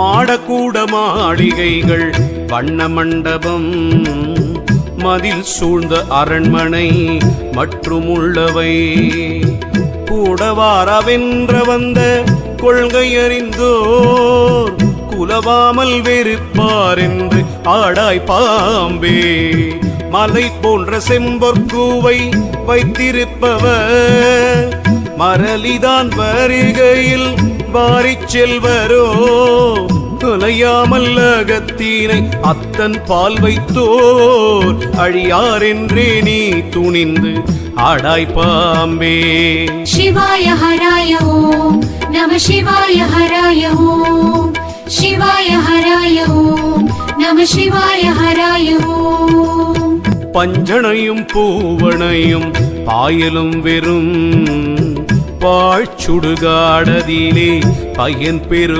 மாடக்கூட மாளிகைகள் வண்ண மண்டபம் மதில் சூழ்ந்த அரண்மனை மற்றும் உள்ளவை கூடவாரவென்ற வந்த கொள்கை அறிந்தோர் குலவாமல் வெறுப்பார் என்று ஆடாய் பாம்பே மலை போன்ற செம்பொற்கூவை வைத்திருப்பவர் மரளிதான் வருகையில் வாரிச் செல்வரோ தொலையாமல் அகத்தீனை அத்தன் பால் வைத்தோர் அழியார் என்றே நீ துணிந்து ஆடாய் பாம்பே. சிவாய ஹராய ஓம் நம சிவாய ஹராய ஓம் சிவாய ஹராய ஓம் நம சிவாய ஹராய ஓம். பஞ்சனையும் பூவனையும் பாயலும் வெறும் பாழ்ச்சுடுகாடதிலே பயன் பெறும்